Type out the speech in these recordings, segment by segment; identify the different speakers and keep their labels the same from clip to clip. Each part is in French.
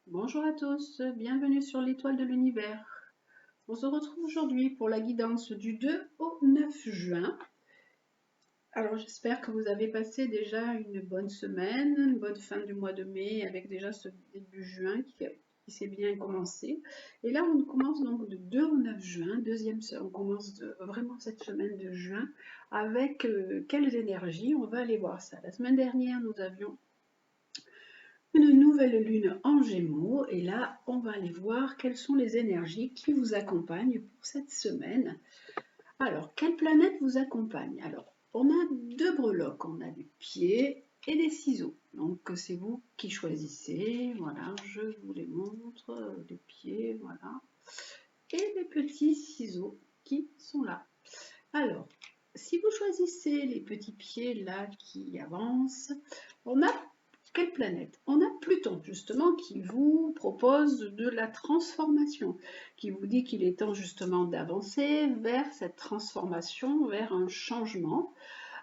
Speaker 1: Bonjour à tous, bienvenue sur l'étoile de l'univers. On se retrouve aujourd'hui pour la guidance du 2 au 9 juin. Alors j'espère que vous avez passé déjà une bonne semaine, une bonne fin du mois de mai avec déjà ce début juin qui s'est bien commencé. Et là on commence donc de 2 au 9 juin, on commence vraiment cette semaine de juin avec quelles énergies, on va aller voir ça. La semaine dernière nous avions une nouvelle lune en Gémeaux et là on va aller voir quelles sont les énergies qui vous accompagnent pour cette semaine. Alors quelle planète vous accompagne? Alors on a deux breloques, on a des pieds et des ciseaux, donc c'est vous qui choisissez. Voilà, je vous les montre, les pieds, voilà, et les petits ciseaux qui sont là. Alors si vous choisissez les petits pieds là qui avancent, on a quelle planète? On a Pluton, justement, qui vous propose de la transformation, qui vous dit qu'il est temps justement d'avancer vers cette transformation, vers un changement,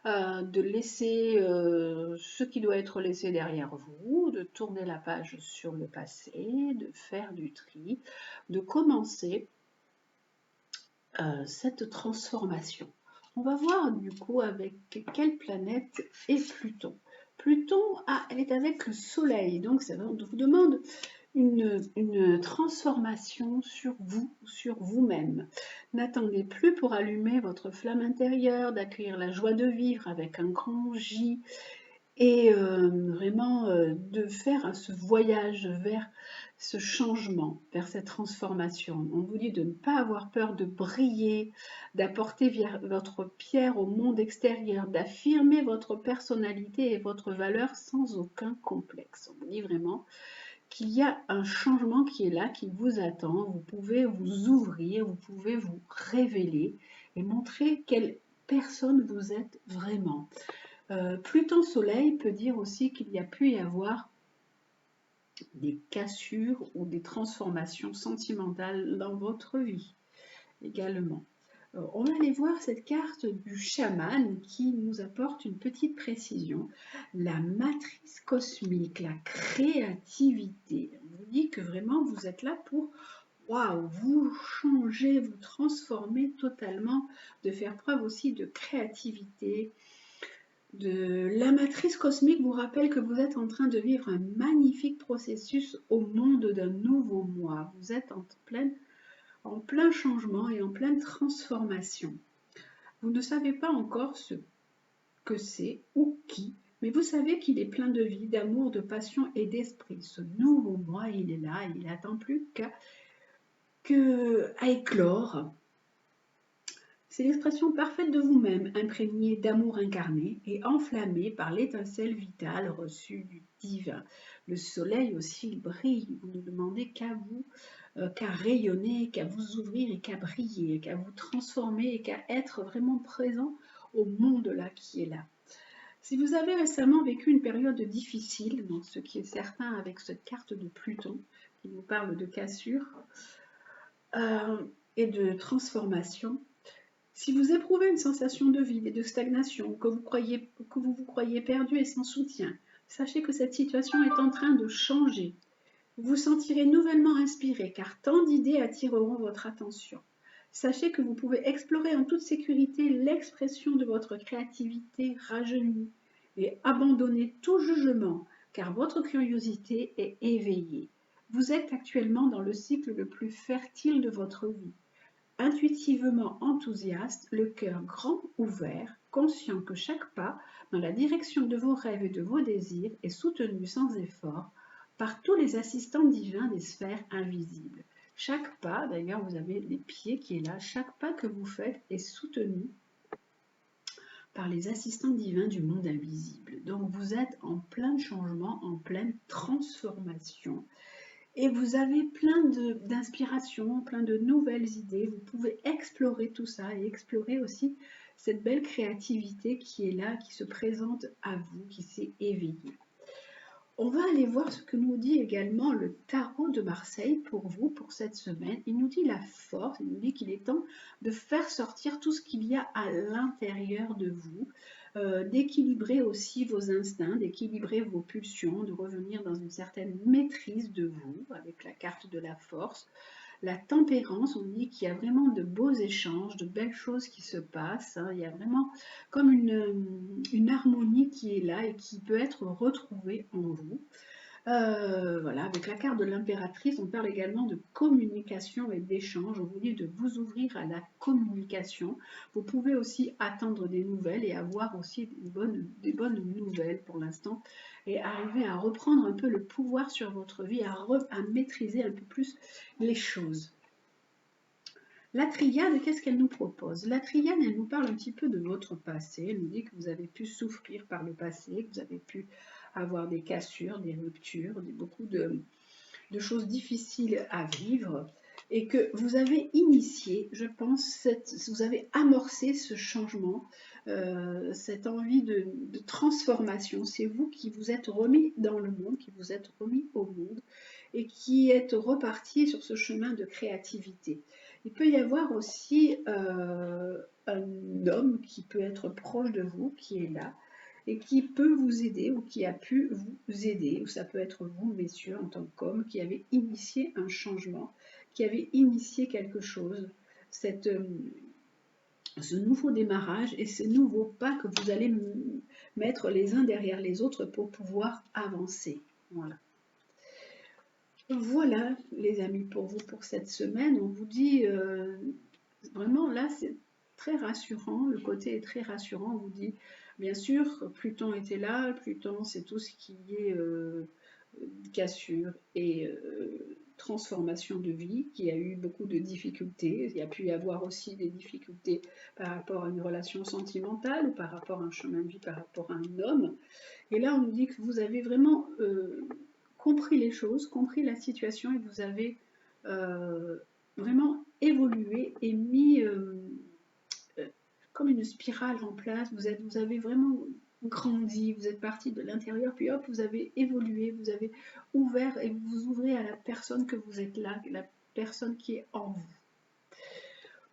Speaker 1: de laisser ce qui doit être laissé derrière vous, de tourner la page sur le passé, de faire du tri, de commencer cette transformation. On va voir du coup avec quelle planète est Pluton. Pluton elle est avec le Soleil, donc ça vous demande une transformation sur vous, sur vous-même. N'attendez plus pour allumer votre flamme intérieure, d'accueillir la joie de vivre avec un grand J et vraiment de faire ce voyage vers ce changement, vers cette transformation. On vous dit de ne pas avoir peur de briller, d'apporter votre pierre au monde extérieur, d'affirmer votre personnalité et votre valeur sans aucun complexe. On vous dit vraiment qu'il y a un changement qui est là, qui vous attend. Vous pouvez vous ouvrir, vous pouvez vous révéler et montrer quelle personne vous êtes vraiment. Pluton Soleil peut dire aussi qu'il y a pu y avoir des cassures ou des transformations sentimentales dans votre vie également. On va aller voir cette carte du chaman qui nous apporte une petite précision. La matrice cosmique, la créativité. On vous dit que vraiment vous êtes là pour waouh, vous changer, vous transformer totalement, de faire preuve aussi de créativité, la matrice cosmique vous rappelle que vous êtes en train de vivre un magnifique processus au monde d'un nouveau moi. Vous êtes en plein changement et en pleine transformation. Vous ne savez pas encore ce que c'est ou qui, mais vous savez qu'il est plein de vie, d'amour, de passion et d'esprit. Ce nouveau moi, il est là, il n'attend plus qu'à éclore. C'est l'expression parfaite de vous-même, imprégnée d'amour incarné et enflammée par l'étincelle vitale reçue du divin. Le soleil aussi, il brille. Vous ne demandez qu'à rayonner, qu'à vous ouvrir et qu'à briller, qu'à vous transformer et qu'à être vraiment présent au monde là qui est là. Si vous avez récemment vécu une période difficile, donc ce qui est certain avec cette carte de Pluton, qui nous parle de cassure et de transformation, si vous éprouvez une sensation de vide et de stagnation, que vous vous croyez perdu et sans soutien, sachez que cette situation est en train de changer. Vous vous sentirez nouvellement inspiré car tant d'idées attireront votre attention. Sachez que vous pouvez explorer en toute sécurité l'expression de votre créativité rajeunie et abandonner tout jugement car votre curiosité est éveillée. Vous êtes actuellement dans le cycle le plus fertile de votre vie. Intuitivement enthousiaste, le cœur grand ouvert, conscient que chaque pas dans la direction de vos rêves et de vos désirs est soutenu sans effort par tous les assistants divins des sphères invisibles. Chaque pas, d'ailleurs vous avez les pieds qui est là, chaque pas que vous faites est soutenu par les assistants divins du monde invisible. Donc vous êtes en plein changement, en pleine transformation. Et vous avez plein d'inspiration, plein de nouvelles idées. Vous pouvez explorer tout ça et explorer aussi cette belle créativité qui est là, qui se présente à vous, qui s'est éveillée. On va aller voir ce que nous dit également le tarot de Marseille pour vous, pour cette semaine. Il nous dit la force, il nous dit qu'il est temps de faire sortir tout ce qu'il y a à l'intérieur de vous, d'équilibrer aussi vos instincts, d'équilibrer vos pulsions, de revenir dans une certaine maîtrise de vous avec la carte de la force. La tempérance, on dit qu'il y a vraiment de beaux échanges, de belles choses qui se passent. Hein. Il y a vraiment comme une harmonie qui est là et qui peut être retrouvée en vous. Voilà, avec la carte de l'impératrice, on parle également de communication et d'échange. On vous dit de vous ouvrir à la communication. Vous pouvez aussi attendre des nouvelles et avoir aussi des bonnes nouvelles pour l'instant et arriver à reprendre un peu le pouvoir sur votre vie, à maîtriser un peu plus les choses. La triade, qu'est-ce qu'elle nous propose? La triade, elle nous parle un petit peu de votre passé. Elle nous dit que vous avez pu souffrir par le passé, que vous avez pu avoir des cassures, des ruptures, beaucoup de choses difficiles à vivre et que vous avez initié, je pense, vous avez amorcé ce changement, cette envie de transformation. C'est vous qui vous êtes remis dans le monde, qui vous êtes remis au monde et qui êtes reparti sur ce chemin de créativité. Il peut y avoir aussi un homme qui peut être proche de vous, qui est là, et qui peut vous aider ou qui a pu vous aider, ou ça peut être vous, messieurs, en tant qu'hommes, qui avez initié un changement, qui avez initié quelque chose, ce nouveau démarrage et ces nouveaux pas que vous allez mettre les uns derrière les autres pour pouvoir avancer. Voilà. Voilà, les amis, pour vous, pour cette semaine. On vous dit, vraiment, là, c'est très rassurant. Le côté est très rassurant. On vous dit, bien sûr, Pluton était là. Pluton, c'est tout ce qui est cassure et transformation de vie, qui a eu beaucoup de difficultés. Il y a pu y avoir aussi des difficultés par rapport à une relation sentimentale ou par rapport à un chemin de vie, par rapport à un homme. Et là, on nous dit que vous avez vraiment compris les choses, compris la situation et vous avez vraiment évolué et mis comme une spirale en place. Vous avez vraiment grandi, vous êtes parti de l'intérieur, puis hop, vous avez évolué, vous avez ouvert et vous vous ouvrez à la personne que vous êtes là, la personne qui est en vous.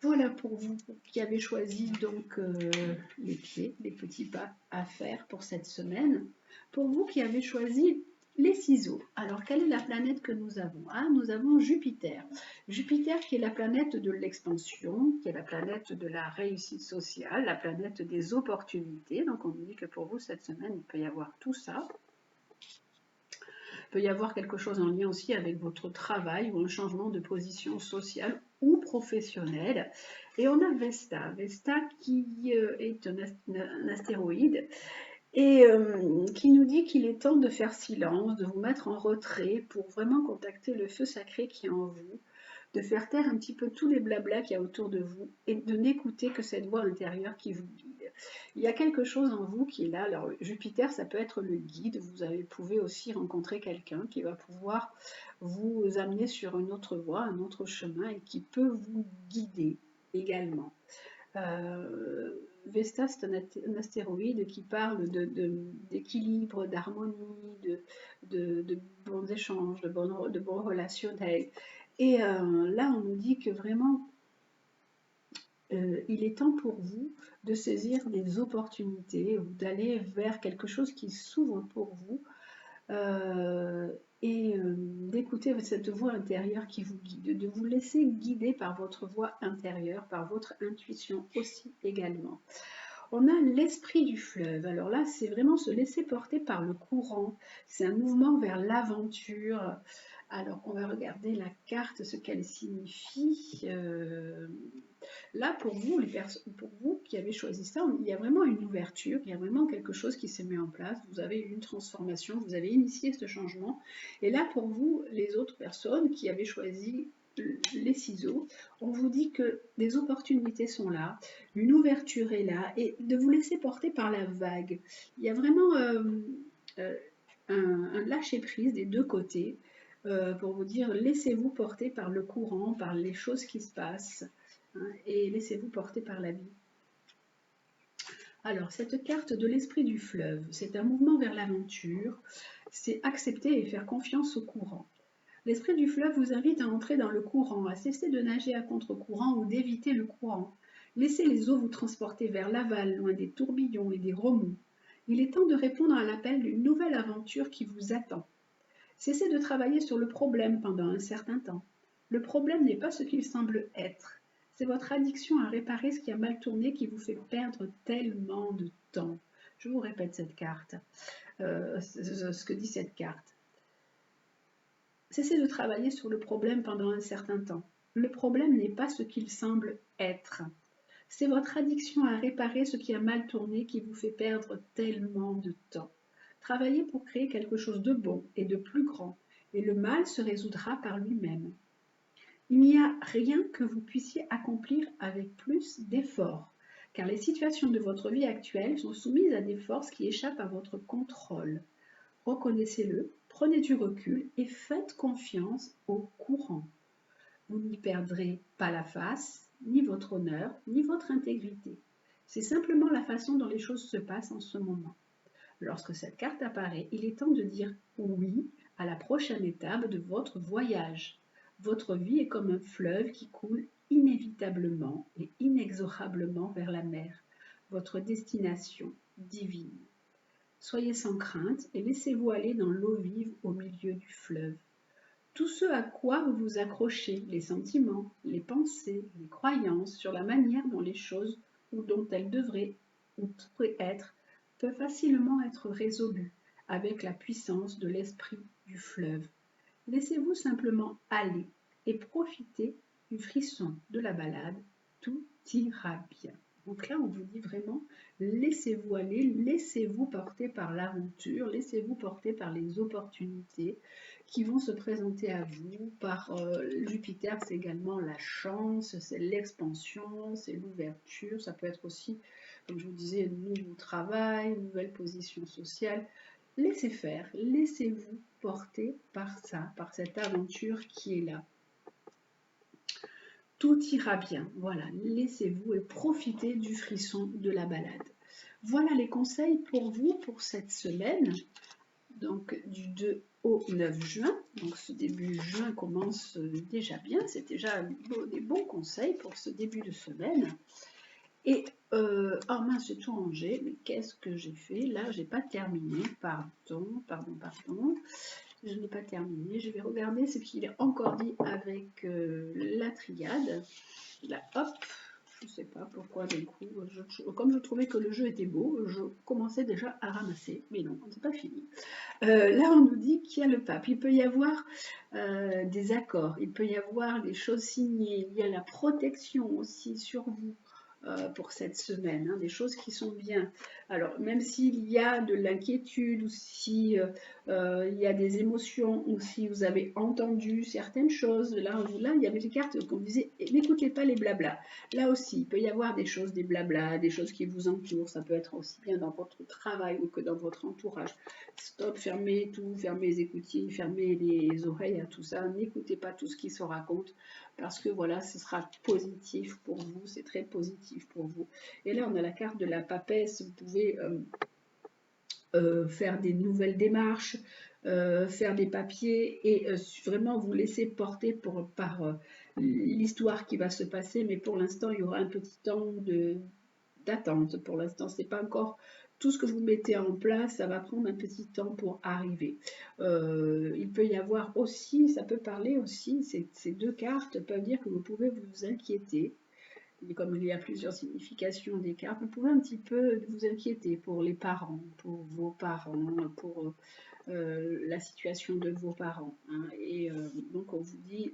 Speaker 1: Voilà pour vous qui avez choisi donc les pieds, les petits pas à faire pour cette semaine. Pour vous qui avez choisi les ciseaux, alors quelle est la planète que nous avons? Nous avons Jupiter. Jupiter qui est la planète de l'expansion, qui est la planète de la réussite sociale, la planète des opportunités. Donc on nous dit que pour vous cette semaine, il peut y avoir tout ça. Il peut y avoir quelque chose en lien aussi avec votre travail ou un changement de position sociale ou professionnelle. Et on a Vesta, Vesta qui est un astéroïde et qui nous dit qu'il est temps de faire silence, de vous mettre en retrait pour vraiment contacter le feu sacré qui est en vous, de faire taire un petit peu tous les blablas qu'il y a autour de vous et de n'écouter que cette voix intérieure qui vous guide. Il y a quelque chose en vous qui est là. Alors Jupiter, ça peut être le guide. Vous pouvez aussi rencontrer quelqu'un qui va pouvoir vous amener sur une autre voie, un autre chemin et qui peut vous guider également. Vesta, c'est un astéroïde qui parle d'équilibre, d'harmonie, de bons échanges, de bons relationnels. Et là, on nous dit que vraiment, il est temps pour vous de saisir des opportunités ou d'aller vers quelque chose qui s'ouvre pour vous et d'écouter cette voix intérieure qui vous guide, de vous laisser guider par votre voix intérieure, par votre intuition aussi également. On a l'esprit du fleuve. Alors là, c'est vraiment se laisser porter par le courant. C'est un mouvement vers l'aventure. Alors, on va regarder la carte, ce qu'elle signifie. Là, pour vous qui avez choisi ça, il y a vraiment une ouverture, il y a vraiment quelque chose qui s'est mis en place. Vous avez eu une transformation, vous avez initié ce changement. Et là, pour vous, les autres personnes qui avaient choisi les ciseaux, on vous dit que des opportunités sont là, une ouverture est là, et de vous laisser porter par la vague. Il y a vraiment un lâcher-prise des deux côtés pour vous dire laissez-vous porter par le courant, par les choses qui se passent, hein, et laissez-vous porter par la vie. Alors, cette carte de l'esprit du fleuve, c'est un mouvement vers l'aventure, c'est accepter et faire confiance au courant. L'esprit du fleuve vous invite à entrer dans le courant, à cesser de nager à contre-courant ou d'éviter le courant. Laissez les eaux vous transporter vers l'aval, loin des tourbillons et des remous. Il est temps de répondre à l'appel d'une nouvelle aventure qui vous attend. Cessez de travailler sur le problème pendant un certain temps. Le problème n'est pas ce qu'il semble être. C'est votre addiction à réparer ce qui a mal tourné qui vous fait perdre tellement de temps. Je vous répète cette carte, ce que dit cette carte. Cessez de travailler sur le problème pendant un certain temps. Le problème n'est pas ce qu'il semble être. C'est votre addiction à réparer ce qui a mal tourné qui vous fait perdre tellement de temps. Travaillez pour créer quelque chose de bon et de plus grand, et le mal se résoudra par lui-même. Il n'y a rien que vous puissiez accomplir avec plus d'efforts, car les situations de votre vie actuelle sont soumises à des forces qui échappent à votre contrôle. Reconnaissez-le, prenez du recul et faites confiance au courant. Vous n'y perdrez pas la face, ni votre honneur, ni votre intégrité. C'est simplement la façon dont les choses se passent en ce moment. Lorsque cette carte apparaît, il est temps de dire oui à la prochaine étape de votre voyage. Votre vie est comme un fleuve qui coule inévitablement et inexorablement vers la mer, votre destination divine. Soyez sans crainte et laissez-vous aller dans l'eau vive au milieu du fleuve. Tout ce à quoi vous vous accrochez, les sentiments, les pensées, les croyances sur la manière dont les choses ou dont elles devraient ou pourraient être, peut facilement être résolu avec la puissance de l'esprit du fleuve. Laissez-vous simplement aller et profitez du frisson de la balade, tout ira bien. Donc là, on vous dit vraiment, laissez-vous aller, laissez-vous porter par l'aventure, laissez-vous porter par les opportunités qui vont se présenter à vous. Par Jupiter, c'est également la chance, c'est l'expansion, c'est l'ouverture. Ça peut être aussi, comme je vous disais, un nouveau travail, une nouvelle position sociale. Laissez faire, laissez-vous porter par ça, par cette aventure qui est là. Tout ira bien, voilà, laissez-vous et profitez du frisson de la balade. Voilà les conseils pour vous pour cette semaine, donc du 2 au 9 juin. Donc ce début juin commence déjà bien, c'est déjà des bons conseils pour ce début de semaine. Et, oh mince, j'ai tout rangé, mais qu'est-ce que j'ai fait? Là, j'ai pas terminé, pardon. Je n'ai pas terminé, je vais regarder ce qu'il est encore dit avec la triade. Là, hop, je ne sais pas pourquoi d'un coup, comme je trouvais que le jeu était beau, je commençais déjà à ramasser, mais non, c'est pas fini. Là, on nous dit qu'il y a le pape, il peut y avoir des accords, il peut y avoir des choses signées, il y a la protection aussi sur vous. Pour cette semaine, hein, des choses qui sont bien. Alors, même s'il y a de l'inquiétude ou si il y a des émotions ou si vous avez entendu certaines choses, là il y avait des cartes qu'on disait n'écoutez pas les blabla. Là aussi, il peut y avoir des choses, des blabla, des choses qui vous entourent. Ça peut être aussi bien dans votre travail ou que dans votre entourage. Stop, fermez tout, fermez les écoutilles, fermez les oreilles à tout ça. N'écoutez pas tout ce qui se raconte parce que voilà, ce sera positif pour vous, c'est très positif pour vous. Et là, on a la carte de la papesse, vous pouvez faire des nouvelles démarches, faire des papiers et vraiment vous laisser porter par l'histoire qui va se passer, mais pour l'instant, il y aura un petit temps d'attente. Pour l'instant, c'est pas encore tout ce que vous mettez en place, ça va prendre un petit temps pour arriver. Il peut y avoir aussi, ça peut parler aussi, ces deux cartes peuvent dire que vous pouvez vous inquiéter. Et comme il y a plusieurs significations des cartes, vous pouvez un petit peu vous inquiéter pour les parents, pour vos parents, pour la situation de vos parents. Hein. Et donc on vous dit,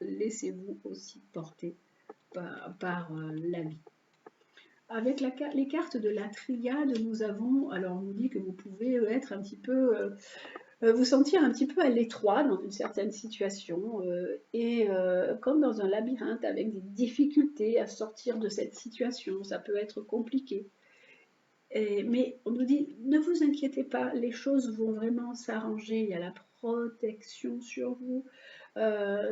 Speaker 1: laissez-vous aussi porter par la vie. Avec les cartes de la triade, nous avons, alors on nous dit que vous pouvez être un petit peu, vous sentir un petit peu à l'étroit dans une certaine situation et comme dans un labyrinthe avec des difficultés à sortir de cette situation, ça peut être compliqué. Mais on nous dit, ne vous inquiétez pas, les choses vont vraiment s'arranger, il y a la protection sur vous.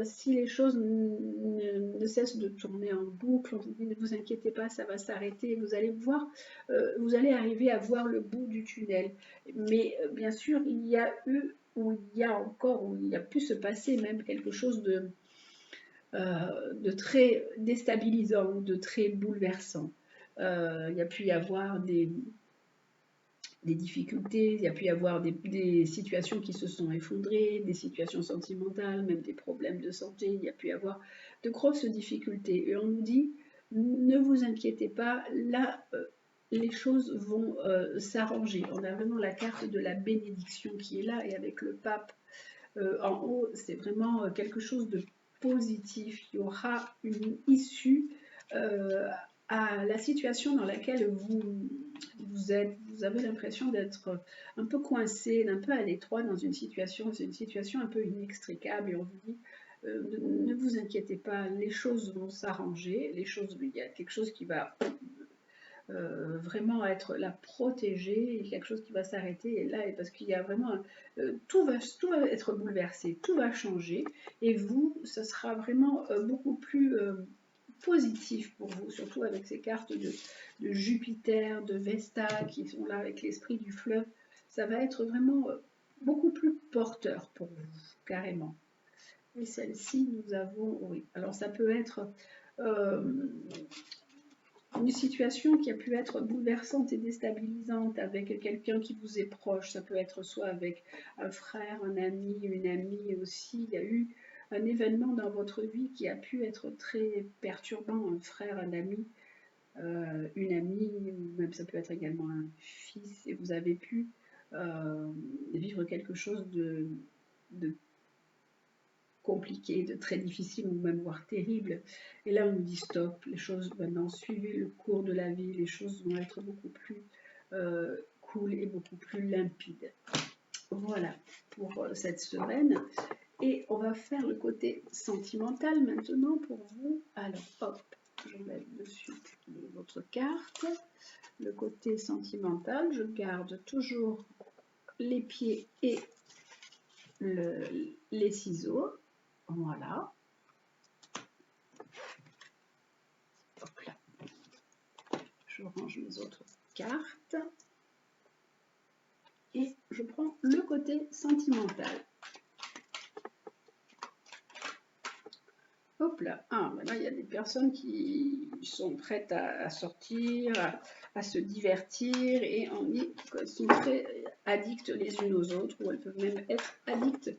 Speaker 1: Si les choses ne cessent de tourner en boucle, on vous dit ne vous inquiétez pas, ça va s'arrêter, vous allez voir, vous allez arriver à voir le bout du tunnel. Mais bien sûr, il y a eu, ou il y a encore, ou il y a pu se passer même quelque chose de très déstabilisant, de très bouleversant. Il y a pu y avoir des difficultés, il y a pu y avoir des situations qui se sont effondrées, des situations sentimentales, même des problèmes de santé, il y a pu y avoir de grosses difficultés. Et on nous dit, ne vous inquiétez pas, là, les choses vont s'arranger. On a vraiment la carte de la bénédiction qui est là, et avec le pape en haut, c'est vraiment quelque chose de positif. Il y aura une issue à la situation dans laquelle vous êtes. Vous avez l'impression d'être un peu coincé, un peu à l'étroit dans une situation. C'est une situation un peu inextricable et on vous dit ne vous inquiétez pas, les choses vont s'arranger. Il y a quelque chose qui va vraiment être la protéger, quelque chose qui va s'arrêter, et là, parce qu'il y a vraiment, tout va être bouleversé, tout va changer, et vous, ce sera vraiment beaucoup plus positif pour vous, surtout avec ces cartes de Jupiter, de Vesta, qui sont là avec l'esprit du fleuve, ça va être vraiment beaucoup plus porteur pour vous, carrément. Et celle-ci, nous avons, oui, alors ça peut être une situation qui a pu être bouleversante et déstabilisante avec quelqu'un qui vous est proche. Ça peut être soit avec un frère, un ami, une amie aussi. Il y a eu un événement dans votre vie qui a pu être très perturbant, un frère, un ami, une amie, ou même ça peut être également un fils, et vous avez pu vivre quelque chose de compliqué, de très difficile ou même voire terrible. Et là, on nous dit stop, les choses maintenant, suivez le cours de la vie, les choses vont être beaucoup plus cool et beaucoup plus limpides. Voilà pour cette semaine. Et on va faire le côté sentimental maintenant pour vous. Alors, hop, j'enlève dessus votre carte. Le côté sentimental, je garde toujours les pieds et les ciseaux. Voilà. Hop là. Je range mes autres cartes. Et je prends le côté sentimental. Hop là. Ah, maintenant il y a des personnes qui sont prêtes à sortir, à se divertir, et on dit qu'elles sont très addictes les unes aux autres, ou elles peuvent même être addictes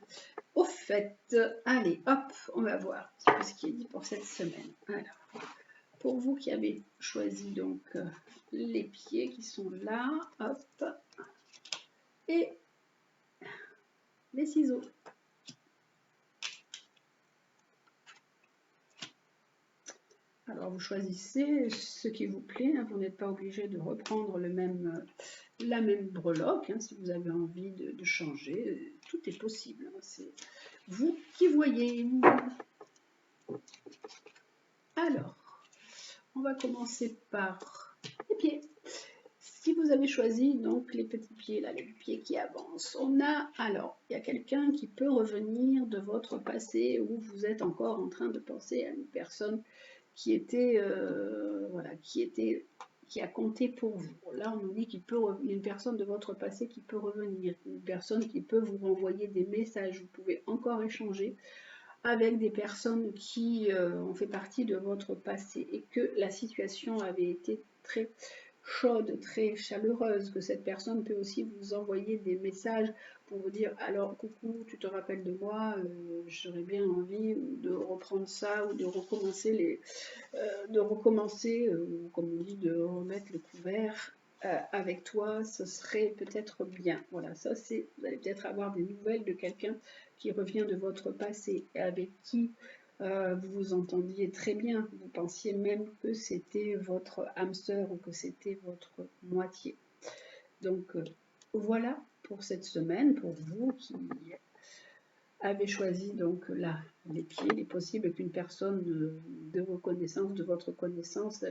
Speaker 1: au fait. Allez, hop, on va voir un petit peu ce qui est dit pour cette semaine. Alors, pour vous qui avez choisi donc les pieds qui sont là, hop, et les ciseaux. Alors vous choisissez ce qui vous plaît, hein, vous n'êtes pas obligé de reprendre la même breloque, hein, si vous avez envie de changer, tout est possible, hein, c'est vous qui voyez. Alors, on va commencer par les pieds. Si vous avez choisi donc les petits pieds, là, les pieds qui avancent, alors, il y a quelqu'un qui peut revenir de votre passé où vous êtes encore en train de penser à une personne qui était, voilà, qui a compté pour vous. Là, on nous dit qu'il peut y a une personne de votre passé qui peut revenir, une personne qui peut vous renvoyer des messages. Vous pouvez encore échanger avec des personnes qui ont fait partie de votre passé et que la situation avait été très chaude, très chaleureuse, que cette personne peut aussi vous envoyer des messages pour vous dire alors coucou, tu te rappelles de moi, j'aurais bien envie de reprendre ça ou de recommencer comme on dit, de remettre le couvert avec toi, ce serait peut-être bien. Voilà, ça c'est, vous allez peut-être avoir des nouvelles de quelqu'un qui revient de votre passé et avec qui vous vous entendiez très bien. Vous pensiez même que c'était votre âme sœur ou que c'était votre moitié. Donc voilà pour cette semaine, pour vous qui avez choisi donc là les pieds. Il est possible qu'une personne de vos connaissances, de votre connaissance,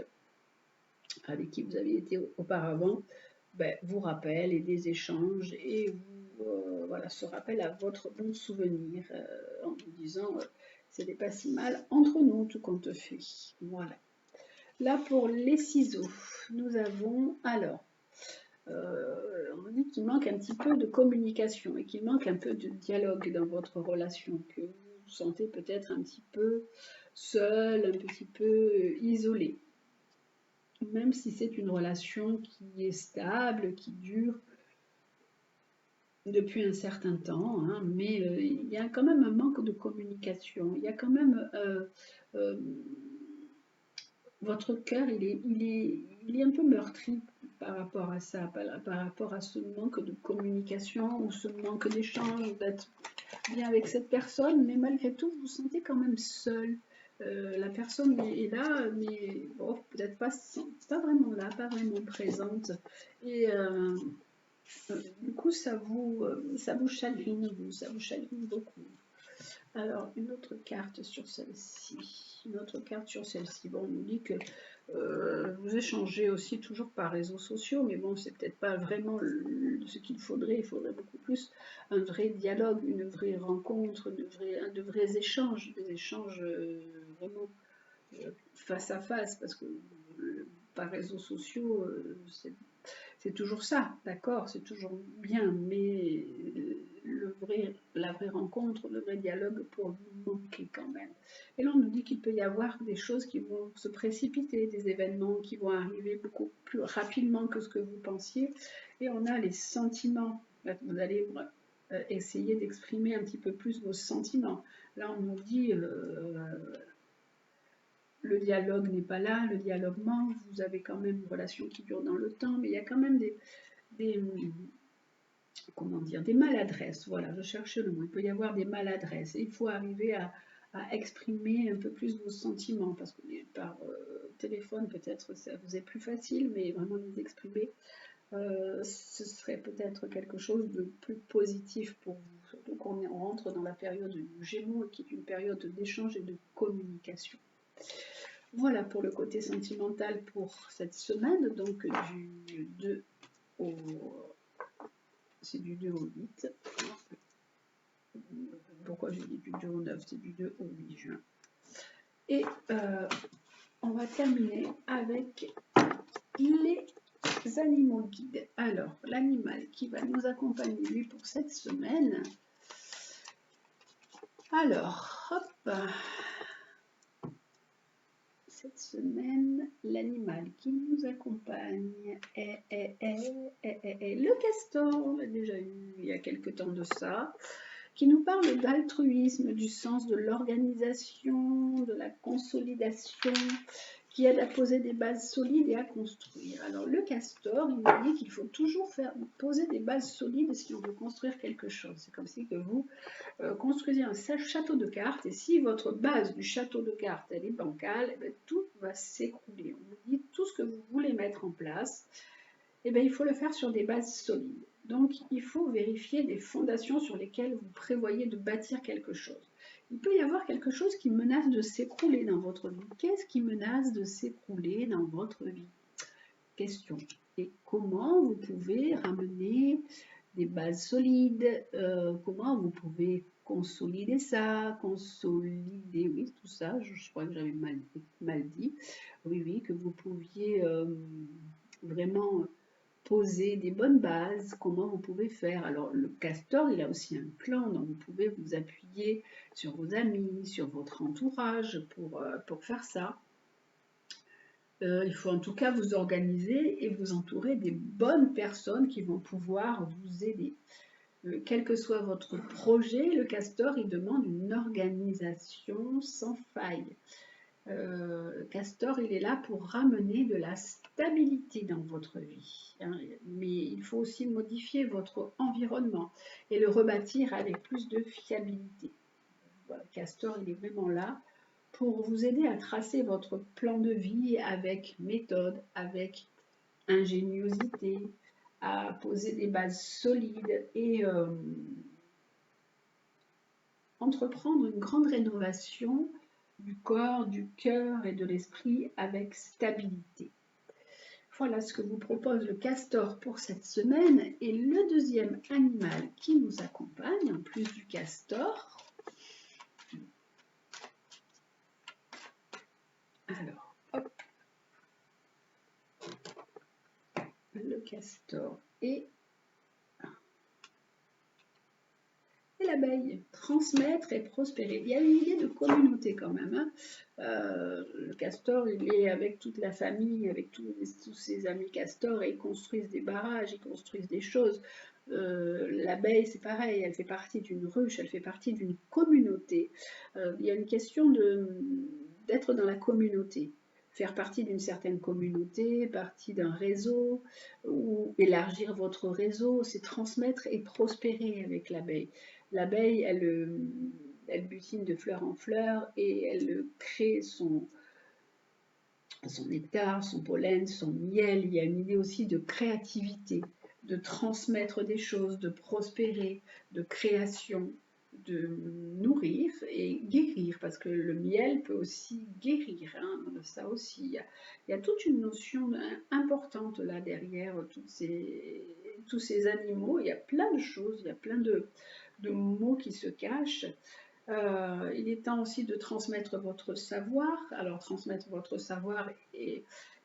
Speaker 1: avec qui vous avez été auparavant, vous rappelle et des échanges et vous voilà, se rappelle à votre bon souvenir en vous disant c'était pas si mal entre nous tout compte fait. Voilà. Là pour les ciseaux, nous avons alors on dit qu'il manque un petit peu de communication et qu'il manque un peu de dialogue dans votre relation, que sentez peut-être un petit peu seul, un petit peu isolé. Même si c'est une relation qui est stable, qui dure depuis un certain temps, hein, mais il y a quand même un manque de communication. Il y a quand même votre cœur, il est un peu meurtri par rapport à ça, par rapport à ce manque de communication ou ce manque d'échange, d'être bien avec cette personne, mais malgré tout, vous vous sentez quand même seul. La personne est là, mais bon, peut-être pas vraiment là, pas vraiment présente. Et du coup, ça vous chagrine, ça vous chagrine beaucoup. Alors, une autre carte sur celle-ci. Une autre carte sur celle-ci. Bon, on nous dit que vous échangez aussi toujours par réseaux sociaux, mais bon, c'est peut-être pas vraiment ce qu'il faudrait. Il faudrait beaucoup plus un vrai dialogue, une vraie rencontre, de vrais échanges, des échanges vraiment face à face, parce que par réseaux sociaux, c'est toujours ça, d'accord, c'est toujours bien, mais la vraie rencontre, le vrai dialogue pour vous manquer quand même. Et là, on nous dit qu'il peut y avoir des choses qui vont se précipiter, des événements qui vont arriver beaucoup plus rapidement que ce que vous pensiez. Et on a les sentiments. Vous allez essayer d'exprimer un petit peu plus vos sentiments. Là, on nous dit le dialogue n'est pas là, le dialogue manque, vous avez quand même une relation qui dure dans le temps, mais il y a quand même des comment dire, des maladresses. Voilà, je cherchais le mot. Il peut y avoir des maladresses. Et il faut arriver à exprimer un peu plus vos sentiments, parce que par téléphone, peut-être, ça vous est plus facile, mais vraiment les exprimer, ce serait peut-être quelque chose de plus positif pour vous. Surtout qu'on rentre dans la période du Gémeaux, qui est une période d'échange et de communication. Voilà pour le côté sentimental pour cette semaine, donc du 2 au... C'est du 2 au 8. Pourquoi j'ai dit du 2 au 9? C'est du 2 au 8 juin. Et on va terminer avec les animaux guides. Alors, l'animal qui va nous accompagner, lui, pour cette semaine. Alors, hop. Cette semaine, l'animal qui nous accompagne est le castor. On l'a déjà eu il y a quelque temps de ça, qui nous parle d'altruisme, du sens de l'organisation, de la consolidation, qui aide à poser des bases solides et à construire. Alors le castor, il nous dit qu'il faut toujours poser des bases solides si on veut construire quelque chose. C'est comme si que vous construisez un château de cartes, et si votre base du château de cartes elle est bancale, eh bien, tout va s'écrouler. On vous dit tout ce que vous voulez mettre en place, eh bien, il faut le faire sur des bases solides. Donc il faut vérifier des fondations sur lesquelles vous prévoyez de bâtir quelque chose. Il peut y avoir quelque chose qui menace de s'écrouler dans votre vie. Qu'est-ce qui menace de s'écrouler dans votre vie? Question. Et comment vous pouvez ramener des bases solides, comment vous pouvez consolider ça, consolider, oui, tout ça, je crois que j'avais mal dit, oui, que vous pouviez vraiment poser des bonnes bases, comment vous pouvez faire. Alors le castor, il a aussi un plan, donc vous pouvez vous appuyer sur vos amis, sur votre entourage pour faire ça. Il faut en tout cas vous organiser et vous entourer des bonnes personnes qui vont pouvoir vous aider. Quel que soit votre projet, le castor, il demande une organisation sans faille. Castor, il est là pour ramener de la stabilité dans votre vie. Hein, mais il faut aussi modifier votre environnement et le rebâtir avec plus de fiabilité. Voilà, Castor, il est vraiment là pour vous aider à tracer votre plan de vie avec méthode, avec ingéniosité, à poser des bases solides et entreprendre une grande rénovation du corps, du cœur et de l'esprit avec stabilité. Voilà ce que vous propose le castor pour cette semaine. Et le deuxième animal qui nous accompagne, en plus du castor, alors, hop, le castor et la l'abeille, transmettre et prospérer. Il y a une idée de communauté quand même. Hein. Le castor, il est avec toute la famille, avec tous ses amis castors, et ils construisent des barrages, ils construisent des choses. L'abeille, c'est pareil, elle fait partie d'une ruche, elle fait partie d'une communauté. Il y a une question d'être dans la communauté, faire partie d'une certaine communauté, partie d'un réseau, ou élargir votre réseau, c'est transmettre et prospérer avec l'abeille. L'abeille, elle butine de fleur en fleur et elle crée son nectar, son pollen, son miel. Il y a une idée aussi de créativité, de transmettre des choses, de prospérer, de création, de nourrir et guérir, parce que le miel peut aussi guérir, hein, ça aussi. Il y a toute une notion importante là derrière tous ces animaux. Il y a plein de choses, il y a plein de mots qui se cachent. Il est temps aussi de transmettre votre savoir. Alors, transmettre votre savoir et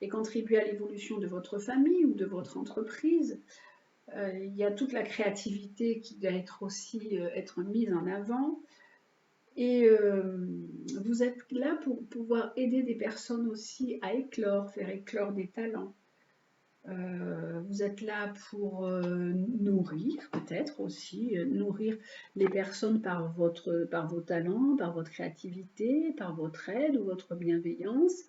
Speaker 1: contribuer à l'évolution de votre famille ou de votre entreprise. Il y a toute la créativité qui doit être aussi être mise en avant. Et vous êtes là pour pouvoir aider des personnes aussi à éclore, faire éclore des talents. Vous êtes là pour nourrir, peut-être aussi, nourrir les personnes par vos talents, par votre créativité, par votre aide ou votre bienveillance,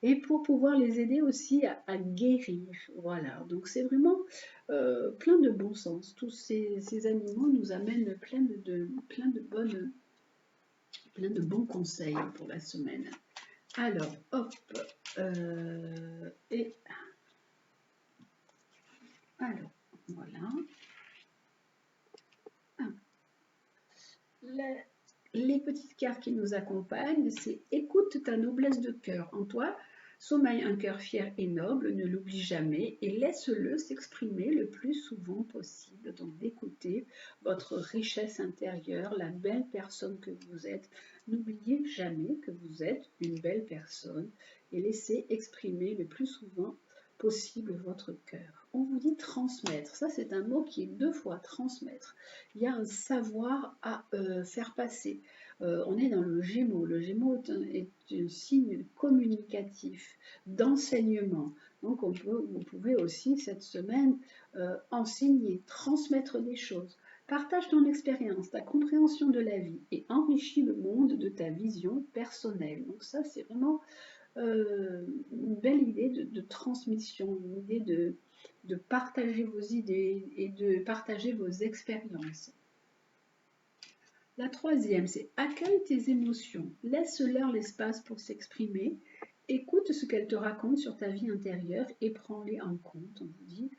Speaker 1: et pour pouvoir les aider aussi à guérir. Voilà, donc c'est vraiment plein de bon sens. Tous ces animaux nous amènent plein de bons conseils pour la semaine. Alors, hop, et alors, voilà. Les petites cartes qui nous accompagnent, c'est écoute ta noblesse de cœur. En toi sommeille un cœur fier et noble, ne l'oublie jamais et laisse-le s'exprimer le plus souvent possible. Donc d'écouter votre richesse intérieure, la belle personne que vous êtes. N'oubliez jamais que vous êtes une belle personne et laissez exprimer le plus souvent possible votre cœur. On vous dit transmettre. Ça, c'est un mot qui est 2 fois transmettre. Il y a un savoir à faire passer. On est dans le Gémeaux. Le Gémeaux est un signe communicatif, d'enseignement. Donc, vous pouvez aussi cette semaine enseigner, transmettre des choses. Partage ton expérience, ta compréhension de la vie et enrichis le monde de ta vision personnelle. Donc ça, c'est vraiment une belle idée de transmission, une idée de partager vos idées et de partager vos expériences. La troisième, c'est accueille tes émotions, laisse-leur l'espace pour s'exprimer, écoute ce qu'elles te racontent sur ta vie intérieure et prends-les en compte. On vous dit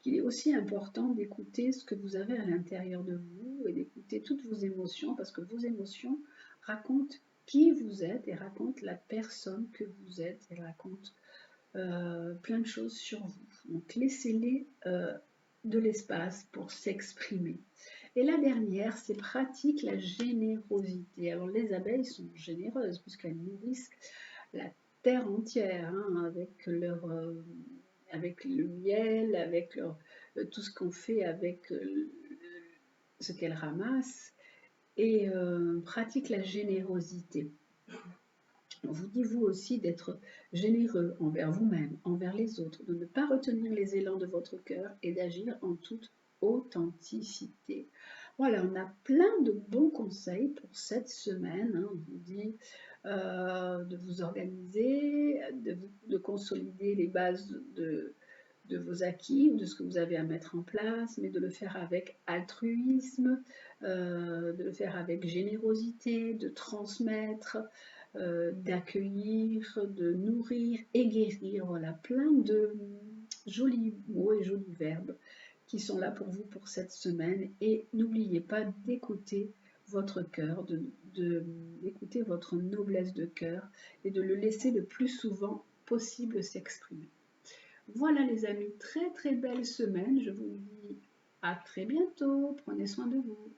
Speaker 1: qu'il est aussi important d'écouter ce que vous avez à l'intérieur de vous et d'écouter toutes vos émotions parce que vos émotions racontent qui vous êtes et racontent la personne que vous êtes et racontent plein de choses sur vous. Donc laissez-les de l'espace pour s'exprimer. Et la dernière, c'est pratique la générosité. Alors les abeilles sont généreuses puisqu'elles nourrissent la terre entière hein, avec le miel, avec tout ce qu'on fait avec ce qu'elles ramassent et pratique la générosité. On vous dit vous aussi d'être généreux envers vous-même, envers les autres, de ne pas retenir les élans de votre cœur et d'agir en toute authenticité. Voilà, on a plein de bons conseils pour cette semaine. Hein. On vous dit de vous organiser, de consolider les bases de vos acquis ou de ce que vous avez à mettre en place, mais de le faire avec altruisme, de le faire avec générosité, de transmettre, d'accueillir, de nourrir et guérir. Voilà, plein de jolis mots et jolis verbes qui sont là pour vous pour cette semaine. Et n'oubliez pas d'écouter votre cœur, d'écouter votre noblesse de cœur et de le laisser le plus souvent possible s'exprimer. Voilà les amis, très très belle semaine. Je vous dis à très bientôt. Prenez soin de vous.